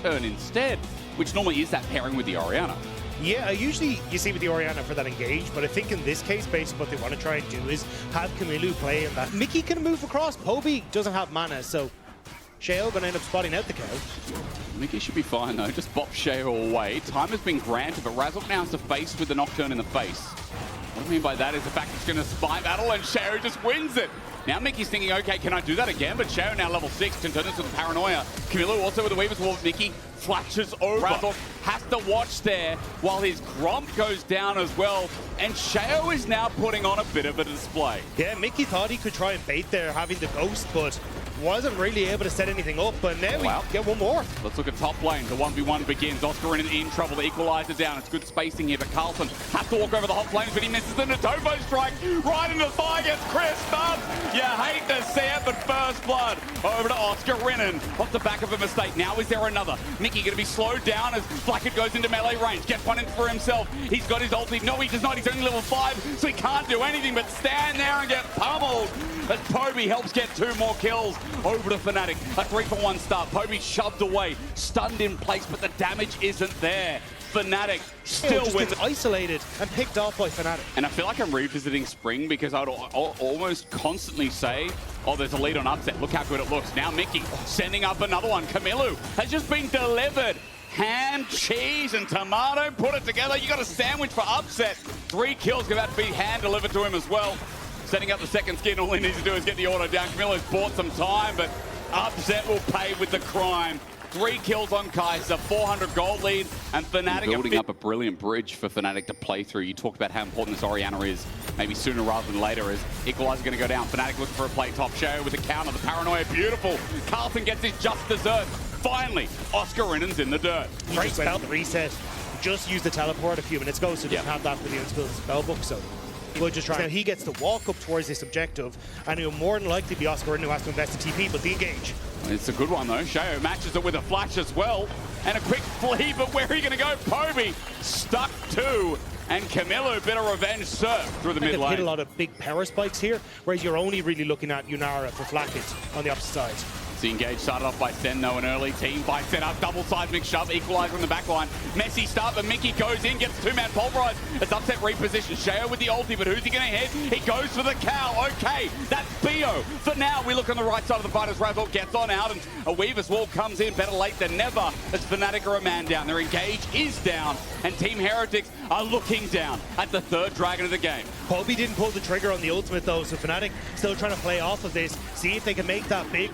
Nocturne instead, which normally is that pairing with the Orianna. Yeah, usually you see with the Orianna for that engage, but I think in this case, basically what they want to try and do is have Camilo play in that. Mickey can move across, Poby doesn't have mana, so Sheo gonna end up spotting out the cow. Mickey should be fine though, just bop Sheo away. Time has been granted, but Razork now has to face with the Nocturne in the face. What I mean by that is the fact it's going to spy battle and Sheo just wins it. Now Mickey's thinking, okay, can I do that again? But Sheo now level 6 can turn into the Paranoia. Camilo also with the Weaver's Wall. Mickey flashes over. Razork has to watch there while his Gromp goes down as well. And Sheo is now putting on a bit of a display. Yeah, Mickey thought he could try and bait there having the Ghost, but wasn't really able to set anything up, but now we get one more. Let's look at top lane. The 1v1 begins. Oscar in trouble. The equalizer down. It's good spacing here, but Carlson has to walk over the hot flames, but he misses the Natovo strike right into the thigh. Gets crisped up. You hate to see it, but first blood over to Oscar Rinnan off the back of a mistake. Now is there another? Mickey going to be slowed down as Flackett goes into melee range. Gets one in for himself. He's got his ulti. No, he does not. He's only level 5, so he can't do anything but stand there and get pummeled as Poby helps get 2 more kills over to Fnatic. A 3-for-1 start. Poby shoved away, stunned in place, but the damage isn't there. Fnatic still wins. Isolated and picked off by Fnatic. And I feel like I'm revisiting Spring because I'd almost constantly say, oh, there's a lead on upset. Look how good it looks. Now Mickey sending up another one. Camilo has just been delivered. Ham, cheese, and tomato, put it together. You got a sandwich for upset. 3 kills about to be hand delivered to him as well. Setting up the second skin, all he needs to do is get the auto down. Camilo's bought some time, but upset will pay with the crime. 3 kills on Kai'Sa, 400 gold lead, and Fnatic building up a brilliant bridge for Fnatic to play through. You talked about how important this Orianna is, maybe sooner rather than later, as Equalizer going to go down. Fnatic looking for a play top. Sheo with a counter, the Paranoia, beautiful. Carlson gets his just dessert. Finally, Oscar Rinnan's in the dirt. Great spell reset. Just used the teleport a few minutes ago, so didn't have that for the unskilled spellbook, so we'll just try. Now he gets to walk up towards this objective, and he'll more than likely be Oscar Rinnan who has to invest the TP, but the engage. It's a good one though. Sheo matches it with a flash as well. And a quick flee, but where are you going to go? Poby stuck too. And Camilo, bit of revenge surf through the mid lane. Hit a lot of big power spikes here, whereas you're only really looking at Yunara for Flackett on the opposite side. The engage started off by Sen, though, an early team fight set up. Double seismic shove, equalizer on the back line. Messy start, but Mickey goes in, gets 2-man pulverize. It's upset reposition. Sheo with the ulti, but who's he going to hit? He goes for the cow. Okay, that's Bio. For now, we look on the right side of the fight as Razork gets on out, and a Weaver's Wall comes in better late than never as Fnatic are a man down. Their engage is down, and Team Heretics are looking down at the 3rd dragon of the game. Poby didn't pull the trigger on the ultimate, though, so Fnatic still trying to play off of this, see if they can make that big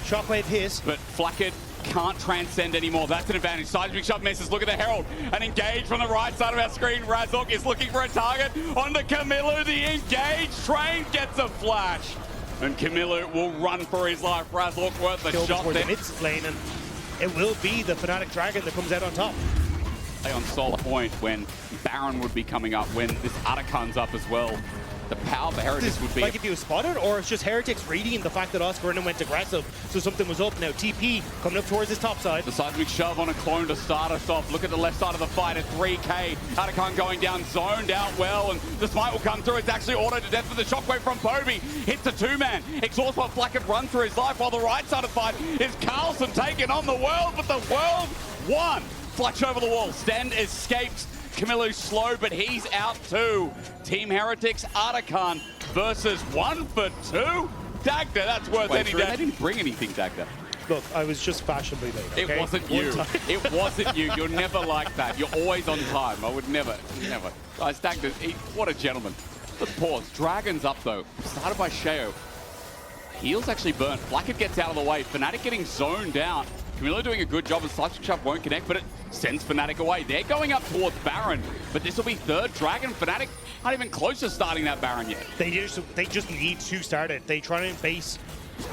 shockwave hit. But Flackett can't transcend anymore. That's an advantage. Seismic shove misses. Look at the Herald. An engage from the right side of our screen. Razork is looking for a target. Onto Camilo. The engage train gets a flash. And Camilo will run for his life. Razork worth the shot there. The mid lane, and it will be the Fnatic Dragon that comes out on top. On Sol point when Baron would be coming up, when this Atakan's up as well. The power for Heretics would be... Like if he was spotted, or it's just Heretics reading the fact that Oscar Rinnan went aggressive, so something was up. Now TP coming up towards his top side. The seismic shove on a clone to start us off. Look at the left side of the fight at 3k. Atakan going down, zoned out well, and the smite will come through. It's actually auto to death for the shockwave from Poby. Hits a 2-man. Exhaust while Flackett runs through his life, while the right side of the fight is Carlson taking on the world, but the world won. Flash over the wall. Sten escapes. Camilo slow, but he's out too. Team Heretics, Atakan versus 1 for 2. Dagda, that's worth any day. They didn't bring anything, Dagda. Look, I was just fashionably late, okay? It wasn't you. It wasn't you. You're never like that. You're always on time. I would never. Guys, Dagda, what a gentleman. Let's pause. Dragon's up, though. Started by Sheo. Heals actually burnt. Flackett gets out of the way. Fnatic getting zoned down. Camilo doing a good job, and Seismic Shove won't connect, but it sends Fnatic away. They're going up towards Baron, but this will be 3rd dragon. Fnatic not even close to starting that Baron yet. They just need to start it. They try and base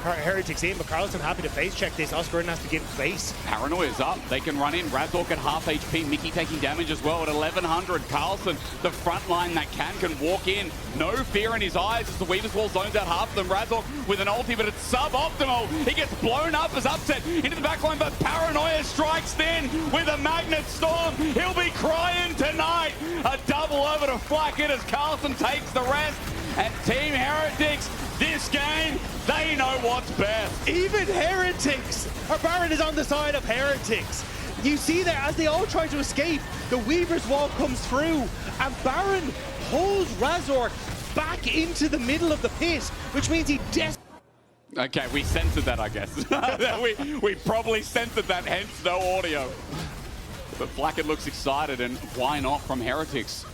Heretics in, but Carlson happy to face check this. Oscar Rinnan has to give space. Paranoia's up. They can run in. Razork at half HP. Mickey taking damage as well at 1100. Carlson, the front line that can walk in. No fear in his eyes as the Weaver's Wall zones out half of them. Razork with an ulti, but it's suboptimal. He gets blown up as upset into the back line, but Paranoia strikes in with a magnet storm. He'll be crying tonight. A double double over to Fnatic as Carlson takes the rest. And Team Heretics, this game, they know what's best. Even Heretics! Our Baron is on the side of Heretics. You see there, as they all try to escape, the Weaver's Wall comes through, and Baron pulls Razork back into the middle of the pit, which means he Okay, we censored that, I guess. we probably censored that, hence no audio. But Fnatic looks excited, and why not from Heretics?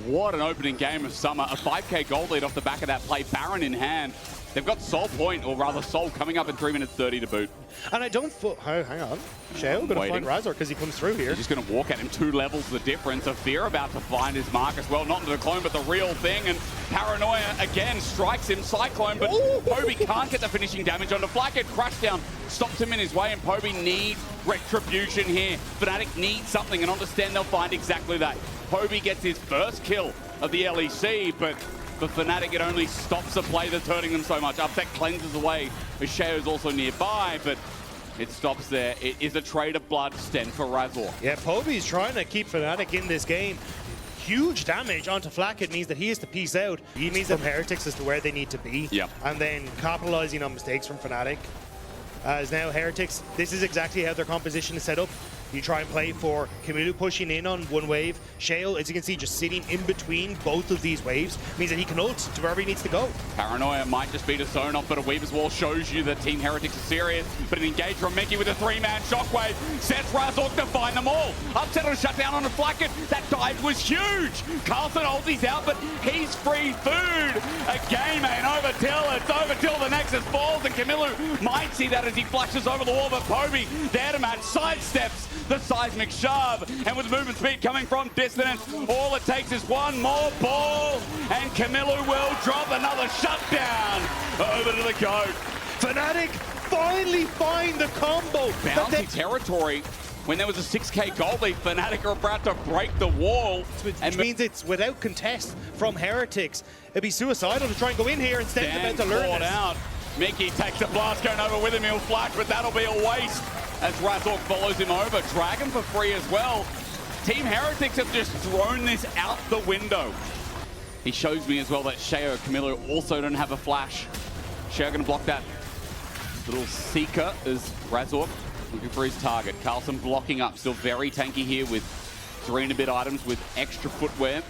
What an opening game of summer. A 5k gold lead off the back of that play, Baron in hand. They've got Soul Point, or rather Soul, coming up in 3 minutes 30 to boot. And I don't... hang on. Shale going to find Razork because he comes through here. He's just going to walk at him, 2 levels the difference. Fear about to find his mark as well. Not into the clone, but the real thing. And Paranoia again strikes him. Cyclone, but Poby can't get the finishing damage onto Fnatic. Crashdown stops him in his way, and Poby needs retribution here. Fnatic needs something, and understand they'll find exactly that. Poby gets his first kill of the LEC, but for Fnatic, it only stops the play that's hurting them so much. Upset cleanses away. Shayo's also nearby, but it stops there. It is a trade of blood, Sten, for Razor. Yeah, Poby's trying to keep Fnatic in this game. Huge damage onto Fnatic means that he has to peace out. He needs them Heretics as to where they need to be. Yep. And then capitalizing on mistakes from Fnatic. As now Heretics, this is exactly how their composition is set up. You try and play for Camilo pushing in on one wave. Shale, as you can see, just sitting in between both of these waves, means that he can ult to wherever he needs to go. Paranoia might just beat a zone off, but a Weaver's Wall shows you that Team Heretics are serious. But an engage from Mickey with a 3-man shockwave sets Razork to find them all. Upset on a shutdown on a Fnatic. That dive was huge. Carlson holds his out, but he's free food. A game ain't over till it's over till the Nexus falls, and Camilo might see that as he flashes over the wall, but Poby there to match, sidesteps the seismic shove, and with movement speed coming from distance, all it takes is one more ball, and Camilo will drop another shutdown over to the goat. Fnatic finally find the combo. Bouncy territory. When there was a 6k gold lead, Fnatic are about to break the wall. Which means it's without contest from Heretics. It'd be suicidal to try and go in here instead of about to learn this. Out. Mickey takes the blast going over with him, he'll flash, but that'll be a waste as Razork follows him over. Dragon for free as well. Team Heretics have just thrown this out the window. He shows me as well that Shayo Camilo also don't have a flash. Shayo gonna block that little seeker as Razork looking for his target. Carlson blocking up, still very tanky here with 3 and a bit items with extra footwear.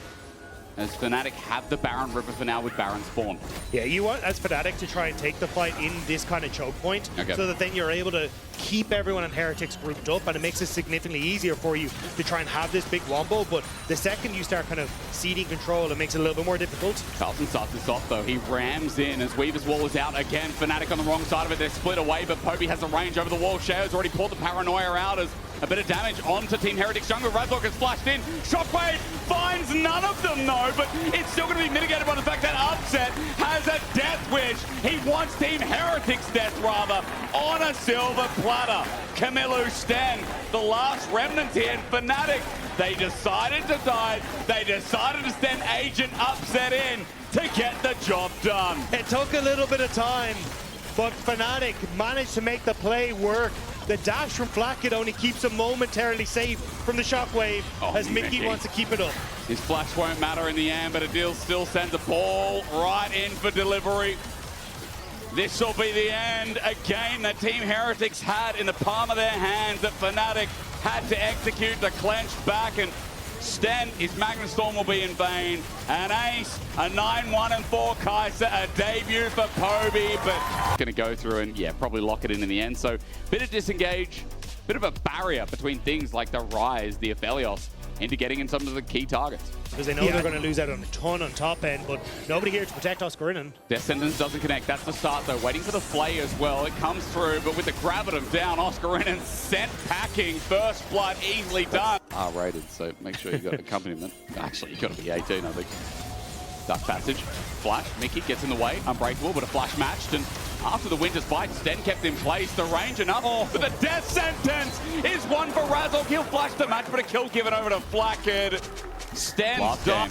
As Fnatic have the Baron River for now with Baron spawn. Yeah, you want, as Fnatic, to try and take the fight in this kind of choke point, so that then you're able to keep everyone in Heretics grouped up, and it makes it significantly easier for you to try and have this big wombo, but the second you start kind of ceding control, it makes it a little bit more difficult. Carlson starts this off though. He rams in as Weaver's Wall is out again. Fnatic on the wrong side of it. They're split away, but Poby has the range over the wall. Shayo's already pulled the Paranoia out as a bit of damage onto Team Heretics jungle. Razork has flashed in. Shockwave finds none of them though, but it's still going to be mitigated by the fact that Upset has a death wish. He wants Team Heretics' death rather on a silver platter. Camilo Sten, the last remnants here, and Fnatic, they decided to dive. They decided to send Agent Upset in to get the job done. It took a little bit of time, but Fnatic managed to make the play work. The dash from Fnatic only keeps him momentarily safe from the shockwave as Mickey wants to keep it up. His flash won't matter in the end, but Adil still sends a ball right in for delivery. This will be the end. A game that Team Heretics had in the palm of their hands that Fnatic had to execute to clench back, and Sten, his Magna Storm will be in vain. An ace, a 9-1-4 Kaiser, a debut for Poby, but gonna go through and yeah, probably lock it in the end. So bit of disengage, bit of a barrier between things like the Rise, the Aphelios, into getting in some of the key targets. Because they know they're going to lose out on a ton on top end, but nobody here to protect Oscarinen. Their sentence doesn't connect. That's the start, though. Waiting for the flay as well. It comes through, but with the gravitum down, Oscarinen sent packing. First blood easily done. R-rated, so make sure you've got accompaniment. Actually, you've got to be 18, I think. Dark Passage. Flash. Mickey gets in the way. Unbreakable, but a flash matched. And after the Winter's fight, Sten kept in place. The range enough. But the death sentence is one for Razork. He'll flash the match, but a kill given over to Flackhead. Sten's done.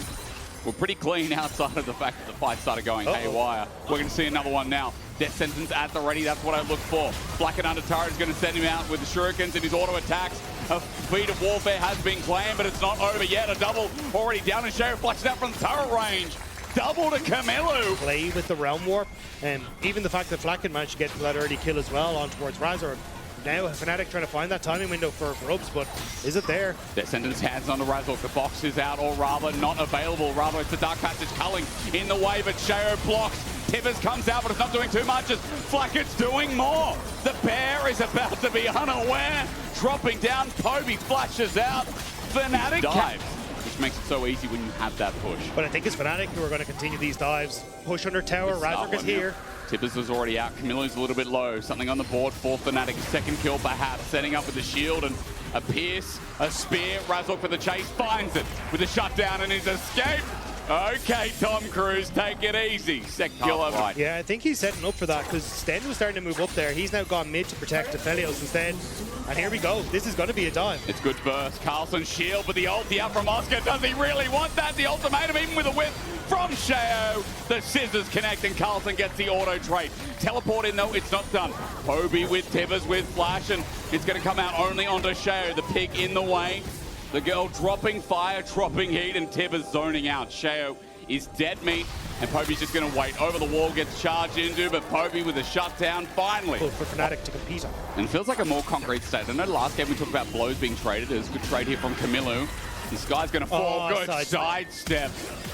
We're pretty clean outside of the fact that the fight started going haywire. We're going to see another one now. Death Sentence at the ready, that's what I look for. Black and Under Turret is going to send him out with the shurikens and his auto attacks. A feat of warfare has been claimed, but it's not over yet. A double already down, and Sheo flashes out from the turret range. Double to Camilo. Play with the Realm Warp, and even the fact that Flacken managed to get that early kill as well on towards Razor. Now Fnatic trying to find that timing window for Rubs, but is it there? Death Sentence hands on the Razor. The box is out, or rather not available. Rather, it's the Dark Passage culling in the way, but Sheo blocks. Tibbers comes out, but it's not doing too much as Flackett's doing more. The bear is about to be unaware. Dropping down, Poby flashes out. Fnatic dives, which makes it so easy when you have that push. But I think it's Fnatic who are going to continue these dives. Push under tower, Razor is here. Tibbers is already out. Camilo's a little bit low. Something on the board for Fnatic. Second kill perhaps. Setting up with the shield and a pierce, a spear. Razor for the chase. Finds it with a shutdown and his escape. Okay, Tom Cruise, take it easy. Second kill over. Right. Yeah, I think he's setting up for that because Sten was starting to move up there. He's now gone mid to protect Aphelios instead. And here we go. This is going to be a dive. It's good burst. Carlson shield, but the ulti out from Oscar. Does he really want that? The ultimatum, even with a whip from Sheo. The scissors connect and Carlson gets the auto trade. Teleport in though, it's not done. Poby with Tibbers with flash, and it's going to come out only onto Sheo. The pig in the way. The girl dropping fire, dropping heat, and Tibbers zoning out. Sheo is dead meat, and Poby's just going to wait. Over the wall, gets charged into, but Poby with a shutdown finally. For Fnatic to compete on. And it feels like a more concrete state. I know last game we talked about blows being traded. There's a good trade here from Camilo. The Sky's going to fall. Good sidestep.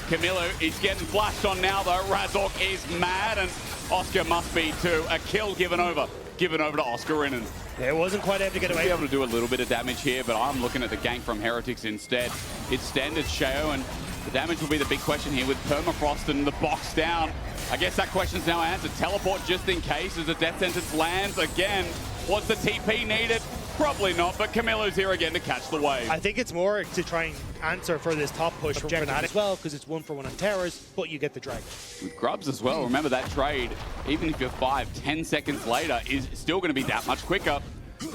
Camilo is getting flashed on now, though. Razork is mad, and Oscar must be too. A kill given over to Oscar Rinnan. Yeah, it wasn't quite able to get away. Be able to do a little bit of damage here, but I'm looking at the gank from Heretics instead. It's standard Sheo, and the damage will be the big question here with Permafrost and the box down. I guess that question's now answered. Teleport just in case as the Death Sentence lands again. Was the TP needed? Probably not, but Camilo's here again to catch the wave. I think it's more to try and answer for this top push from Fnatic as well, because it's 1-for-1 on towers, but you get the dragon. With Grubs as well, remember that trade, even if you're 5-10 seconds later, is still going to be that much quicker.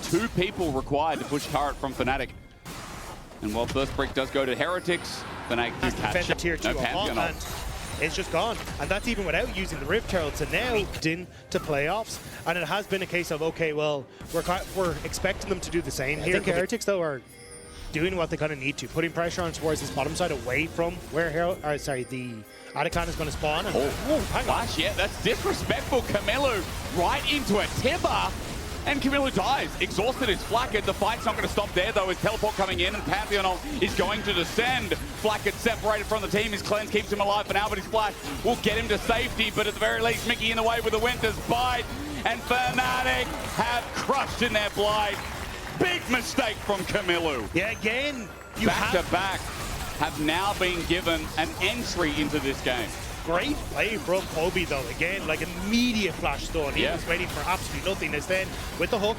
2 people required to push turret from Fnatic. And while first break does go to Heretics, Fnatic do catch it. Tier 2 and it's just gone. And that's even without using the Rift Herald. So now into playoffs. And it has been a case of, okay, well, we're expecting them to do the same here. I think Heretics, though, are doing what they kind of need to, putting pressure on towards this bottom side away from where the Atakan is going to spawn. And, hang on. Yeah, that's disrespectful. Camilo right into a Tibber. And Camilo dies. Exhausted is Flacket. The fight's not going to stop there, though, with Teleport coming in, and Pantheon is going to descend. Flacket separated from the team. His cleanse keeps him alive for now, but his flash will get him to safety. But at the very least, Mickey in the way with the Winter's Bite. And Fnatic have crushed in their blight. Big mistake from Camilo. Yeah, again. Back to back have now been given an entry into this game. Great play from Poby, though. Again, like immediate flash stun. He was waiting for absolutely nothing. Instead, with the hook.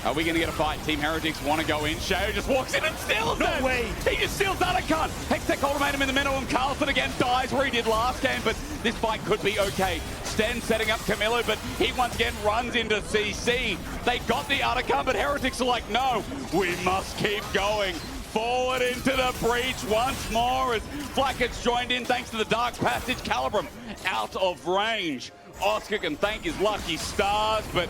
Are we going to get a fight? Team Heretics want to go in. Sheo just walks in and steals it. No way. He just steals Atakan. Hextech ultimatum in the middle, and Carlson again dies where he did last game, but this fight could be okay. Sten setting up Camilo, but he once again runs into CC. They got the Atakan, but Heretics are like, no, we must keep going. Forward into the breach once more as Flacket's joined in thanks to the Dark Passage. Calibrum out of range. Oscar can thank his lucky stars, but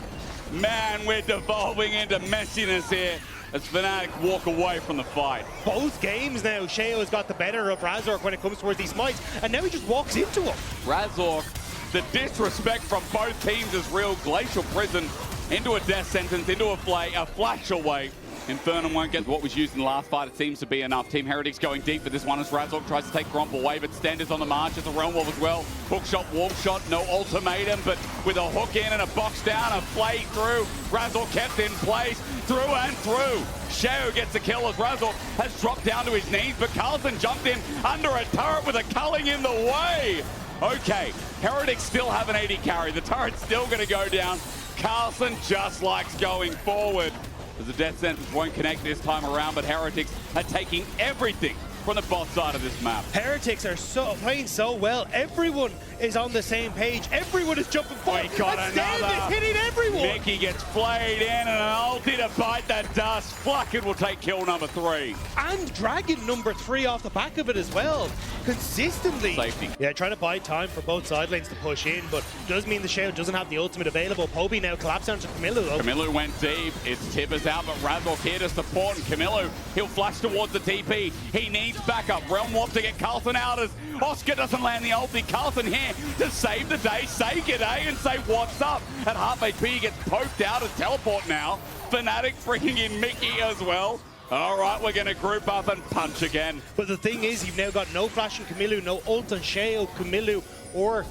man, we're devolving into messiness here as Fnatic walk away from the fight. Both games now, Sheo has got the better of Razork when it comes towards these smites, and now he just walks into him. Razork, the disrespect from both teams is real. Glacial Prison into a Death Sentence, into a flash away. Infernum won't get what was used in the last fight. It seems to be enough. Team Heretics going deep for this one as Razork tries to take Gromp away, but Stender's on the march. It's a Realm Wall as well. Hook shot, wall shot, no ultimatum, but with a hook in and a box down, a play through. Razork kept in place, through and through. Sheo gets the kill as Razork has dropped down to his knees, but Carlson jumped in under a turret with a culling in the way. Okay, Heretics still have an 80 carry. The turret's still going to go down. Carlson just likes going forward. As the Death Sentence won't connect this time around, but Heretics are taking everything from the bot side of this map. Heretics are playing so well. Everyone is on the same page. Everyone is jumping forward. We got Stand another. is hitting everyone. Mickey gets flayed in and an ulti to bite that dust. Flacken will take kill number 3. And Dragon number 3 off the back of it as well. Consistently. Safety. Yeah, trying to buy time for both side lanes to push in, but does mean the Shao doesn't have the ultimate available. Poby now collapsed onto Camilo though. Camilo went deep. It's Tippers out, but Razork here to support. And Camilo, he'll flash towards the TP. He needs backup. Realm Warp to get Carlson out as Oscar doesn't land the ulti. Carlson here to save the day, say g'day, and say what's up. At half HP, he gets poked out and teleport now. Fnatic bringing in Mickey as well. All right, we're going to group up and punch again. But the thing is, you've now got no flash in Camilo, no ult on Shao, Camilo, or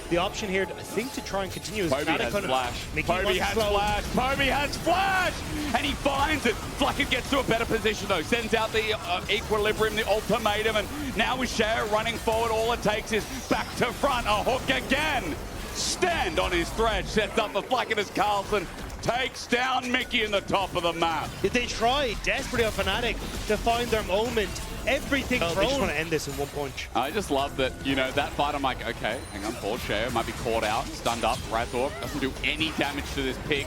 the option here, I think, to try and continue. Poby has flash. Poby has flash. Poby has flash! And he finds it. Flacker gets to a better position, though. Sends out the equilibrium, the ultimatum, and now with Shao running forward, all it takes is back to front. A hook again. Stand on his thread. Sets up the Flacker as Carlson takes down Mickey in the top of the map. They try desperately on Fnatic to find their moment. Everything thrown. They just want to end this in one punch. I just love that, you know, that fight, I'm like, okay, hang on, Paul Shao might be caught out, stunned up. Razork doesn't do any damage to this pick.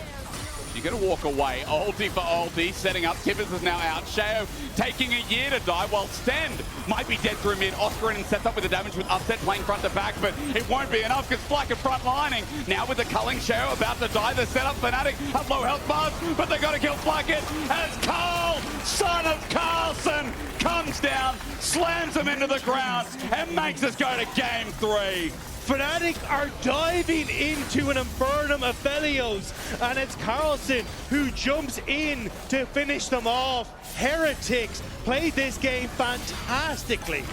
You're going to walk away. Ulti for ulti, setting up. Tippers is now out. Shao taking a year to die, while Stend might be dead through mid. Oscar and sets up with the damage with Upset playing front to back, but it won't be enough because Flacker front lining. Now with the culling, Shao about to die. The setup, Fnatic have low health bars, but they got to kill Flacker as Carl, son of Carlson, comes down, slams him into the ground, and makes us go to game 3. Fnatic are diving into an Infernum of Felios, and it's Carlson who jumps in to finish them off. Heretics played this game fantastically.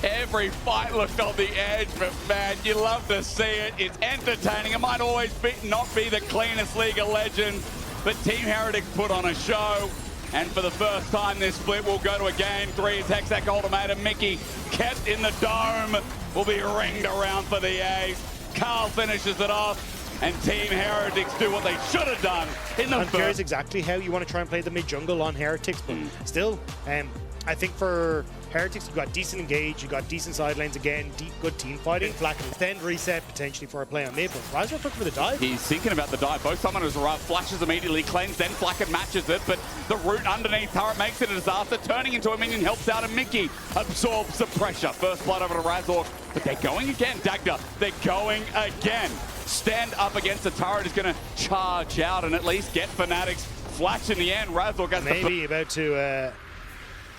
Every fight looked on the edge, but man, you love to see it. It's entertaining. It might always not be the cleanest League of Legends, but Team Heretics put on a show. And for the first time this split, we'll go to a game 3. It's Hexac ultimatum. Mickey kept in the dome. Will be ringed around for the ace. Carl finishes it off, and Team Heretics do what they should have done in the first. I'm curious exactly how you want to try and play the mid-jungle on Heretics, but still, I think for Heretics, you've got decent engage, you've got decent side lanes again, good team fighting. Flack and extend reset potentially for a play on mid, but Razork looking for the dive. He's thinking about the dive. Both summoners are up, flashes immediately, cleanse, then Flacken matches it, but the root underneath turret makes it a disaster. Turning into a minion helps out, and Mickey absorbs the pressure. First blood over to Razork, but they're going again. Dagda, they're going again. Stand up against the turret is going to charge out and at least get Fnatic's flash in the end. Razork has maybe about to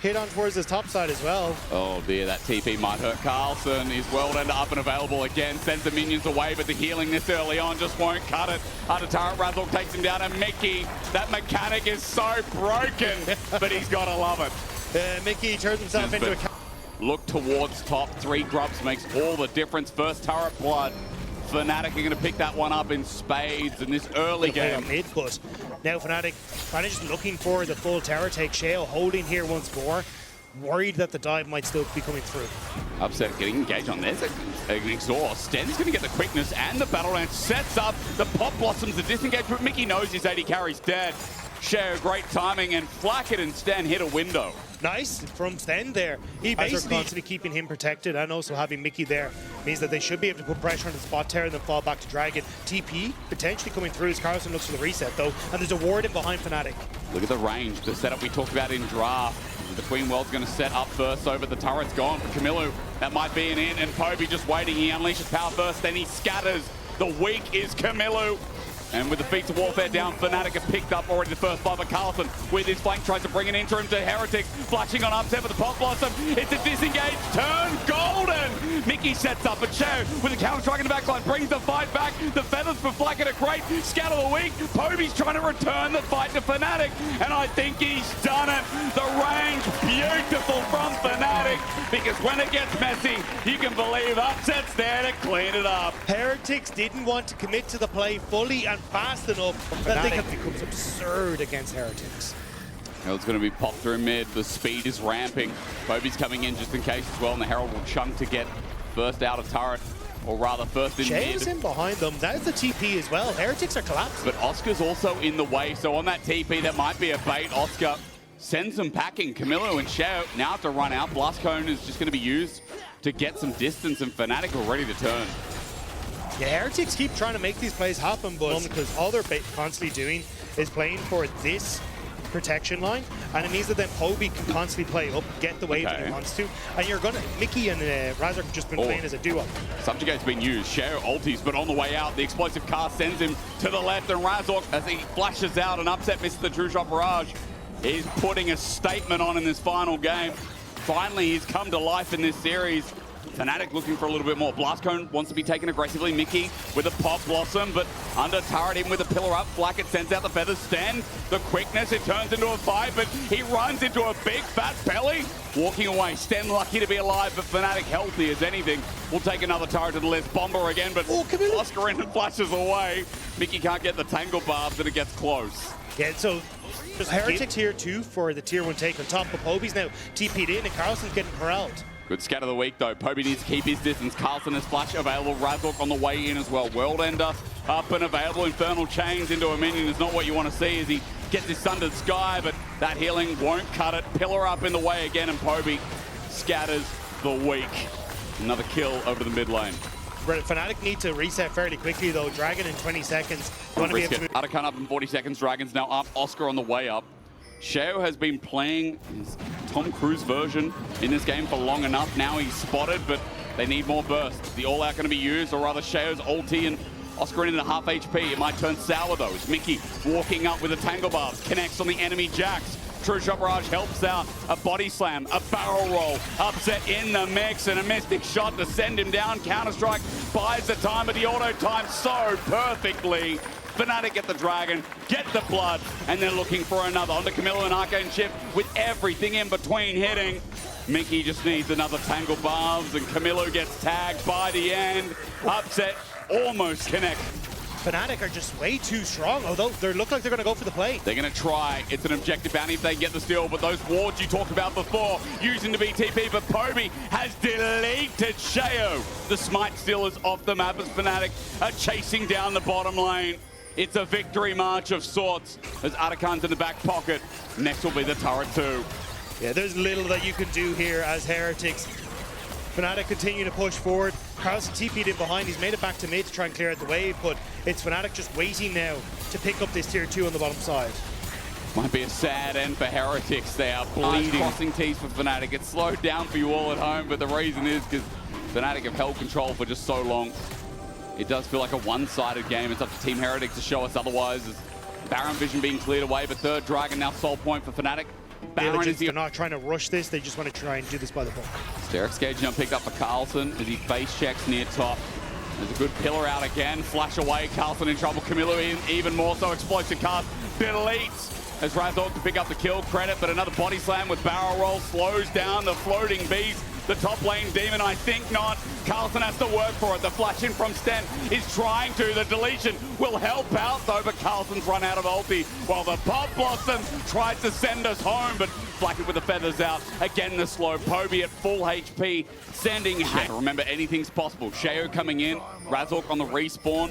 hit on towards his top side as well. Oh dear, that TP might hurt Carlson. His world ender up and available again. Sends the minions away, but the healing this early on just won't cut it. Under turret, Razork takes him down, and Mickey, that mechanic is so broken, but he's got to love it. Mickey turns himself into a... Look towards top. 3 grubs makes all the difference. First turret blood. Fnatic are going to pick that one up in spades in this early game. Mid, but now Fnatic kind of just looking for the full tower take. Shao holding here once more. Worried that the dive might still be coming through. Upset getting engaged on this. An exhaust. Sten's going to get the quickness and the battle lance. Sets up the pop blossoms, the disengage, but Mickey knows his AD carry's dead. Shao, great timing, and Flacket and Sten hit a window. Nice from Sten there. He basically constantly keeping him protected, and also having Mickey there means that they should be able to put pressure on the spot terror and then fall back to Dragon. TP potentially coming through as Carlson looks for the reset though, and there's a ward in behind Fnatic. Look at the range, the setup we talked about in draft. The Queen World's going to set up first over the turret's gone for Camilo. That might be an in, and Poby just waiting. He unleashes power first, then he scatters. The weak is Camilo. And with the feats of warfare down, Fnatic have picked up already the first blood, but Carlson with his flank tries to bring an interim to Heretics, flashing on upset for the pop blossom. It's a disengaged turn, golden! Mickey sets up a Shao with a counter strike in the backline, brings the fight back. The feathers for Flack are great, scatter the weak. Poby's trying to return the fight to Fnatic, and I think he's done it. The range, beautiful from Fnatic, because when it gets messy, you can believe upset's there to clean it up. Heretics didn't want to commit to the play fully and fast enough that they have become absurd against Heretics. Well, it's going to be popped through mid. The speed is ramping. Poby's coming in just in case as well, and the Herald will chunk to get first out of turret, or rather first in mid. Shao's in behind them. That is the TP as well. Heretics are collapsing. But Oscar's also in the way, so on that TP, that might be a bait. Oscar sends them packing. Camilo and Shao now have to run out. Blast Cone is just going to be used to get some distance, and Fnatic are ready to turn. Yeah, Heretics keep trying to make these plays happen, but because all they're constantly doing is playing for this protection line, and it means that then Poby can constantly play up, get the wave that he wants to, and you're gonna, Mickey and Razork have just been playing as a duo. Subjugate's been used, Shao ultis, but on the way out, the explosive cast sends him to the left, and Razork, as he flashes out and upset misses the true shot barrage, is putting a statement on in this final game. Finally, he's come to life in this series. Fnatic looking for a little bit more. Blast Cone wants to be taken aggressively. Mickey with a pop blossom, but under turret, even with a pillar up. Flacket sends out the feathers. Sten, the quickness, it turns into a fight, but he runs into a big fat belly. Walking away. Sten lucky to be alive, but Fnatic healthy as anything. We'll take another turret to the list. Bomber again, but Oscar in and flashes away. Mickey can't get the tangle barbs, and it gets close. Yeah, so Heretics here too for the tier 1 take on top, but Poby's now TP'd in, and Carlson's getting corralled. Good scat of the week, though. Poby needs to keep his distance. Carlson has flash available. Razork on the way in as well. World Ender up and available. Infernal Chains into a minion is not what you want to see as he gets his sun to the sky, but that healing won't cut it. Pillar up in the way again, and Poby scatters the weak. Another kill over to the mid lane. Fnatic need to reset fairly quickly, though. Dragon in 20 seconds. Atakan up in 40 seconds. Dragon's now up. Oscar on the way up. Shao has been playing his Tom Cruise version in this game for long enough. Now he's spotted, but they need more burst. The all-out going to be used, or rather Shao's ulti, and Oscar in at half HP. It might turn sour, though. It's Mickey walking up with a tangle barbs, connects on the enemy Jax. True Shot Barrage helps out. A body slam, a barrel roll, upset in the mix, and a mystic shot to send him down. Counter-strike buys the time, but the auto time so perfectly. Fnatic get the Dragon, get the blood, and they're looking for another. Onto Camilo and Arcane Shift with everything in between hitting. Mickey just needs another Tangle Barbs, and Camilo gets tagged by the end. Upset, almost connect. Fnatic are just way too strong, although they look like they're going to go for the play. They're going to try. It's an objective bounty if they get the steal, but those wards you talked about before, using the BTP, but Poby has deleted Shao. The smite still is off the map as Fnatic are chasing down the bottom lane. It's a victory march of sorts as Atakan's in the back pocket. Next will be the turret too. Yeah, there's little that you can do here as Heretics. Fnatic continue to push forward. Carlson TP'd in behind. He's made it back to mid to try and clear out the wave, but it's Fnatic just waiting now to pick up this tier 2 on the bottom side. Might be a sad end for Heretics. They are bleeding. Crossing T's for Fnatic. It's slowed down for you all at home, but the reason is because Fnatic have held control for just so long. It does feel like a one-sided game. It's up to Team Heretics to show us otherwise. As Baron Vision being cleared away, but third Dragon now soul point for Fnatic. They're not trying to rush this. They just want to try and do this by the book. Sterek's Gage now picked up for Carlson as he face checks near top. There's a good pillar out again. Flash away. Carlson in trouble. Camilo even more so. Explosive cast deletes as Razork to pick up the kill. Credit, but another body slam with barrel roll slows down the floating beast. The top lane demon, I think not. Carlson has to work for it. The flash in from Sten is trying to. The deletion will help out though, but Carlson's run out of ulti while the Pop Blossom tries to send us home, but Flacket with the feathers out. Again, the slow. Poby at full HP, sending hack. Remember, anything's possible. Shao coming in. Razork on the respawn.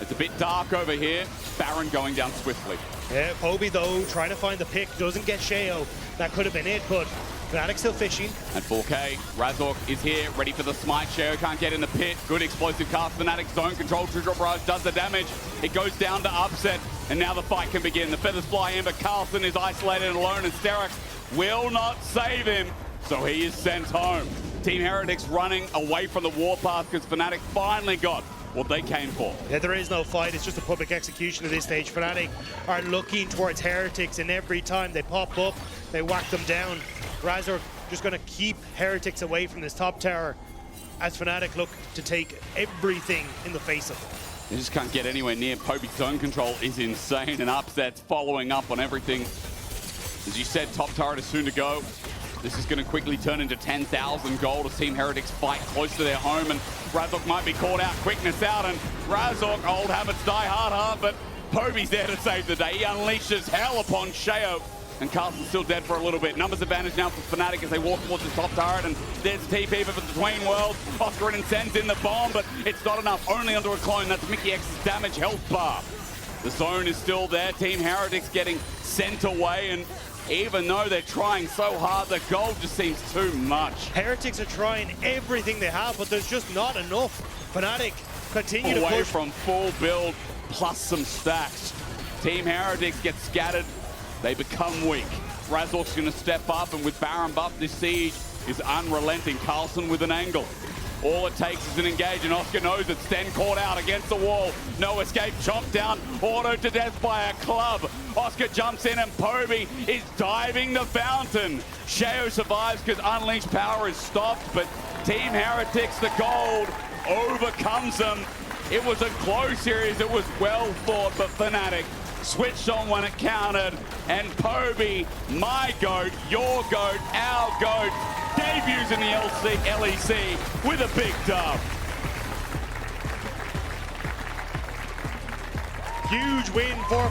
It's a bit dark over here. Baron going down swiftly. Yeah, Poby though, trying to find the pick. Doesn't get Shao. That could have been it, but Fnatic still fishing. At 4K, Razork is here, ready for the smite. Shao can't get in the pit. Good explosive cast. Fnatic zone control. True Drop Barrage does the damage. It goes down to upset, and now the fight can begin. The feathers fly in, but Carlson is isolated and alone, and Sterek's will not save him, so he is sent home. Team Heretics running away from the warpath because Fnatic finally got what they came for. Yeah, there is no fight. It's just a public execution at this stage. Fnatic are looking towards Heretics, and every time they pop up, they whack them down. Razork just going to keep Heretics away from this top tower as Fnatic look to take everything in the face of them. They just can't get anywhere near. Poby's zone control is insane, and upsets following up on everything. As you said, top turret is soon to go. This is going to quickly turn into 10,000 gold as Team Heretics fight close to their home, and Razork might be caught out. Quickness out, and Razork, old habits die hard, but Poby's there to save the day. He unleashes hell upon Shao, and Carlson's still dead for a little bit. Numbers advantage now for Fnatic as they walk towards the top turret, and there's TP for the Between Worlds. Oscar in sends in the bomb, but it's not enough. Only under a clone. That's Mickey X's damage health bar. The zone is still there. Team Heretics getting sent away, and even though they're trying so hard, the gold just seems too much. Heretics are trying everything they have, but there's just not enough. Fnatic continue to Away push. from full build plus some stacks. Team Heretics get scattered. They become weak. Razork's going to step up, and with Baron buff, this siege is unrelenting. Carlson with an angle. All it takes is an engage, and Oscar knows it. Sten caught out against the wall. No escape, chopped down, autoed to death by a club. Oscar jumps in, and Poby is diving the fountain. Sheo survives because Unleashed Power is stopped, but Team Heretics, the gold, overcomes them. It was a close series. It was well fought, but Fnatic switched on when it counted, and Poby, my GOAT, your GOAT, our GOAT, debuts in the LEC with a big dub. Huge win for